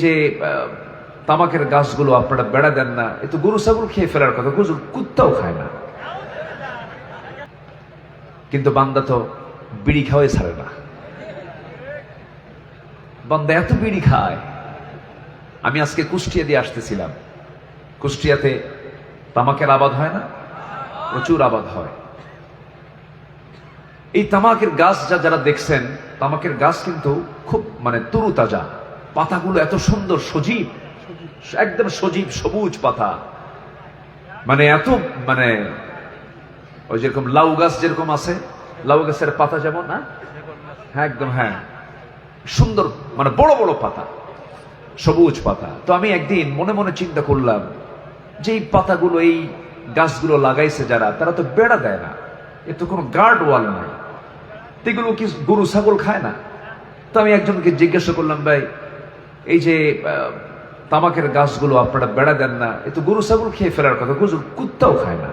যে তামাকের গাছগুলো আপনারা বেড়া দেন না, এ তো গরু ছাগল খেয়ে ফেলার কথা, কুত্তাও খায় না, কিন্তু বান্দা তো বিড়ি খাওয়াই ছাড়ে না। বান্দা এত বিড়ি খায়। আমি আজকে কুষ্টিয়া দিয়ে আসতেছিলাম, কুষ্টিয়াতে তামাকের আবাদ হয় না, প্রচুর আবাদ হয়। এই তামাকের গাছ যারা দেখছেন, তামাকের গাছ কিন্তু খুব তরুতাজা, পাতাগুলো এত সুন্দর সজীব, একদম সজীব সবুজ পাতা, এত ওই যেরকম লাউ গাছ যেরকম আছে, লাউ গাছের পাতা যেমন না, হ্যাঁ একদম, হ্যাঁ সুন্দর, বড় বড় পাতা, সবুজ পাতা। তো আমি একদিন মনে মনে চিন্তা করলাম যে এই পাতাগুলো, এই গাছগুলো লাগাইছে যারা, তারা তো বেড়া দেয় না, এর তো কোনো গার্ড ওয়াল নাই, এগুলো কি গরু ছাগল খায় না? তো আমি একজনকে জিজ্ঞাসা করলাম, ভাই এই যে তামাকের গাছগুলো আপনারা বেড়া দেন না, এ তো গরু ছাগল খেয়ে ফেলার কথা, কুত্তাও খায় না।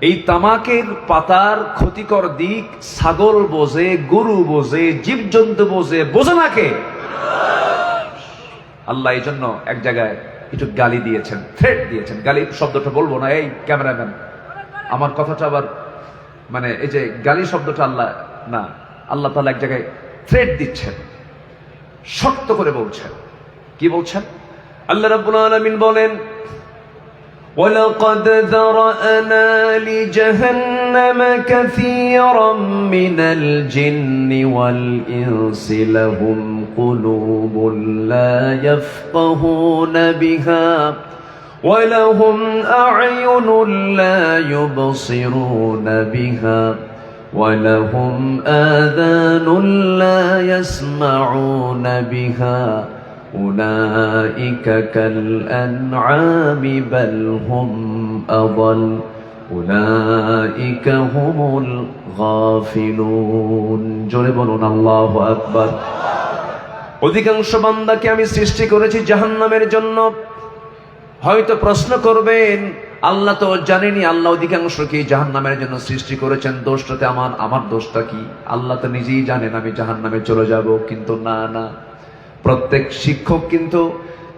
এই তামাকের পাতার ক্ষতিকর দিক ছাগল বোঝে, গরু বোঝে, জীবজন্তু বোঝে না কে? আল্লাহ এই জন্য এক জায়গায় একটু গালি দিয়েছেন, থ্রেট দিয়েছেন। গালি শব্দটা বলবো না, এই ক্যামেরাম্যান আমার কথাটা আবার এই যে গালি শব্দটা আল্লাহ তাআলা এক জায়গায় থ্রেট দিচ্ছেন, শক্ত করে বলছেন। কি বলছেন? আল্লাহ রাব্বুল আলামিন বলেন, وَلَقَدْ ذَرَأْنَا لِجَهَنَّمَ كَثِيرًا مِنَ الْجِنِّ وَالْإِنسِ لَهُمْ قُلُوبٌ لَا يَفْقَهُونَ بِهَا وَلَهُمْ أَعْيُنٌ لَا يُبْصِرُونَ بِهَا وَلَهُمْ آذَانٌ لَا يَسْمَعُونَ بِهَا أولئك كالأنعام بل هم أضل أولئك هم الغافلون জোরে বলুন আল্লাহু আকবার। অধিকাংশ বান্দাকে আমি সৃষ্টি করেছি জাহান্নামের জন্য। হয়তো প্রশ্ন করবেন, আল্লাহ তো জানেনি আল্লাহ অধিকাংশকে জাহান্নামের জন্য সৃষ্টি করেছেন, দোষটাতে আমার দোষটা কি? আল্লাহ তো নিজেই জানেন আমি জাহান্নামে চলে যাব। কিন্তু না, প্রত্যেক শিক্ষক কিন্তু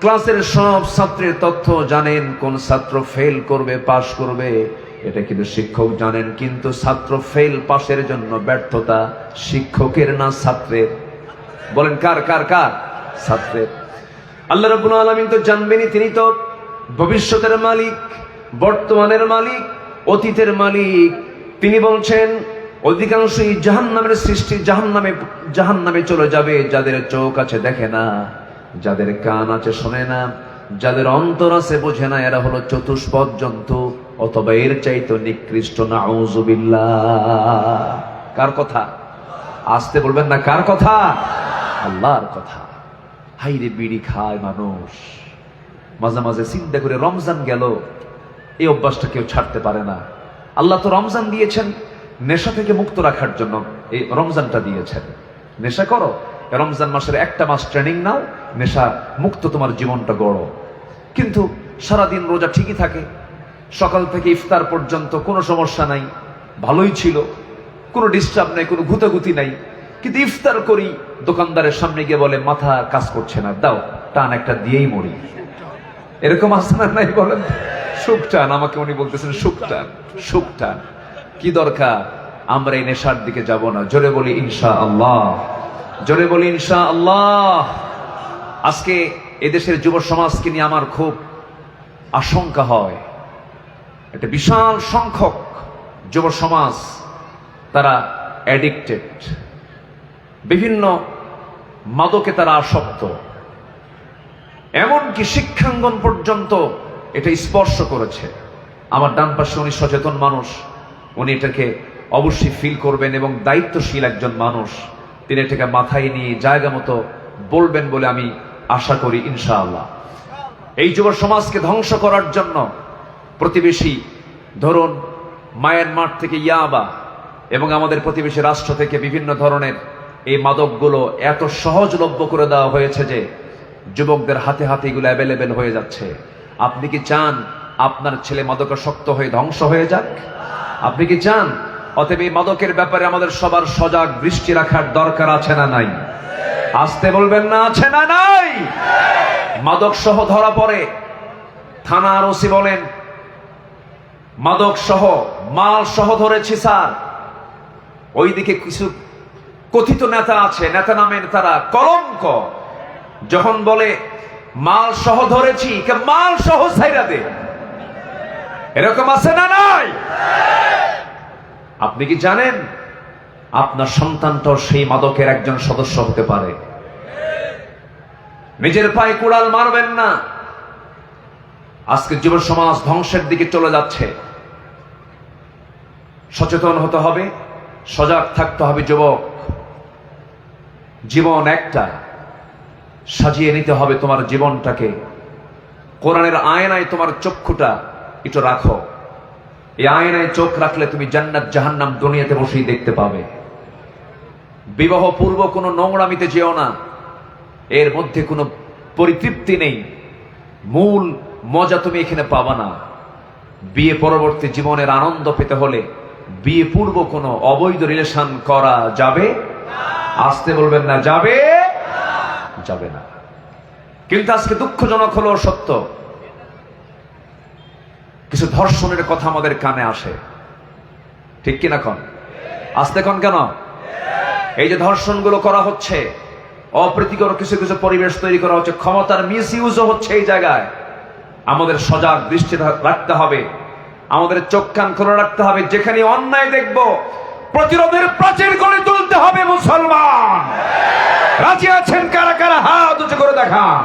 ক্লাসের সব ছাত্রের তথ্য জানেন, কোন ছাত্র ফেল করবে পাস করবে এটা কিন্তু শিক্ষক জানেন। কিন্তু ছাত্র ফেল পাসের জন্য ব্যর্থতা শিক্ষকের না ছাত্রের? বলেন কার? ছাত্রের। আল্লাহ রাব্বুল আলামিন তো জানবেনই, তিনি তো ভবিষ্যতের মালিক, বর্তমানের মালিক, অতীতের মালিক। তিনি বলছেন অধিকাংশই জাহান্নামের সৃষ্টি, জাহান্নামে চলে যাবে যাদের চোখ আছে দেখে না, যাদের কান আছে শোনে না, যাদের অন্তর আছে বোঝে না। এরা হলো চতুষ্পদ জন্তু, অথবা এর চাইতে নিকৃষ্ট। নাউযুবিল্লাহ। কার কথা? আসতে বলবেন না, কার কথা? আল্লাহর কথা। হাইরে বিড়ি খায় মানুষ, মাঝে মাঝে চিন্তা করে রমজান গেল, এই অভ্যাসটা কেউ ছাড়তে পারে না। আল্লাহ তো রমজান দিয়েছেন নেশা থেকে মুক্ত রাখার জন্য, এই রমজানটা দিয়েছেন। নেশা করো, রমজান মাসের একটা মাস ট্রেনিং নাও, নেশা মুক্ত তোমার জীবনটা গড়ো। কিন্তু সারাদিন রোজা ঠিকই থাকে, সকাল থেকে ইফতার পর্যন্ত কোনো সমস্যা নাই, ভালোই ছিল, কোনো ডিস্টার্ব নাই, কোনো গুতাগুতি নাই। কিন্তু ইফতার করি, দোকানদারের সামনে গিয়ে বলে মাথা কাজ করছে না, দাও টান একটা দিয়েই মরি। এরকম আছে না নাই বলেন? সুখ টান, আমাকে উনি বলতেছেন সুখ টান। কি দরকার? আমরা এই নেশার দিকে যাব না। জোরে বলি ইনশাআল্লাহ, জোরে বলি ইনশাআল্লাহ। আজকে এদেশের যুব সমাজকে নিয়ে আমার খুব আশঙ্কা হয়। একটা বিশাল সংখ্যক যুব সমাজ, তারা অ্যাডিক্টেড, বিভিন্ন মাদকে তারা আসক্ত, এমনকি শিক্ষাঙ্গন পর্যন্ত এটা স্পর্শ করেছে। আমার ডান পাশে উনি সচেতন মানুষ, উনি এটাকে অবশ্যই ফিল করবেন এবং দায়িত্বশীল একজন মানুষ, তিনি এটাকে মাথায় নিয়ে জায়গা মতো বলবেন বলে আমি আশা করি ইনশাআল্লাহ। এই যুব সমাজকে ধ্বংস করার জন্য প্রতিবেশী, ধরুন মায়ানমার থেকে ইয়াবা এবং আমাদের প্রতিবেশী রাষ্ট্র থেকে বিভিন্ন ধরনের এই মাদকগুলো এত সহজলভ্য করে দেওয়া হয়েছে যে যুবকদের হাতে হাতে এগুলো অ্যাভেলেবেল হয়ে যাচ্ছে। আপনি কি চান আপনার ছেলে মাদকাসক্ত হয়ে ধ্বংস হয়ে যাক? আপনি কি চান অতএব এই মাদকের ব্যাপারে আমাদের সবার সজাগ দৃষ্টি রাখার দরকার আছে না নাই? আসতে বলবেন না, আছে না নাই? মাদক সহ ধরা পড়ে, থানার ওসি বলেন মাদক সহ মাল সহ ধরেছি স্যার। ওইদিকে কিছু কথিত নেতা আছে, নেতা নামের তারা কলঙ্ক, যখন বলে মাল সহ ধরেছি, মাল সহ ছাইরা দে, এরকম আছে না নাই? আপনি কি জানেন আপনার সন্তানটাও সেই মাদকের একজন সদস্য হতে পারে? নিজের পায়ে কুড়াল মারবেন না। আজকে যুব সমাজ ধ্বংসের দিকে চলে যাচ্ছে। সচেতন হতে হবে, সজাগ থাকতে হবে। যুবক, জীবন একটা, সাজিয়ে নিতে হবে তোমার জীবনটাকে। কোরআনের আয়নায় তোমার চক্ষুটা একটু রাখো। এই আয়নায় চোখ রাখলে তুমি জান্নাত জাহান্নাম দুনিয়াতে বসেই দেখতে পাবে। বিবাহ পূর্ব কোনো নোংরামিতে যেও না, এর মধ্যে কোনো পরিতৃপ্তি নেই, মূল মজা তুমি এখানে পাবা না। বিয়ে পরবর্তী জীবনের আনন্দ পেতে হলে বিয়ে পূর্ব কোনো অবৈধ রিলেশন করা যাবে? আসতে বলবেন না, যাবে? যাবে না। কিন্তু আজকে দুঃখজনক হলো সত্য, কিছু ধর্ষণের কথা আমাদের কানে আসে, ঠিক কিনা কন? আসতে কন কেন? এই যে ধর্ষণগুলো করা হচ্ছে, অপ্রীতিকর কিছু কিছু পরিবেশ তৈরি করা হচ্ছে, ক্ষমতার মিস ইউজও হচ্ছে এই জায়গায়। আমাদের সজাগ দৃষ্টি রাখতে হবে, আমাদের চোখ কান খোলা রাখতে হবে। যেখানে অন্যায় দেখব, প্রতিরোধের প্রাচীর গড়ে তুলতে হবে। মুসলমান রাজি আছেন কারা কারা? হাত উঁচু করে দেখান।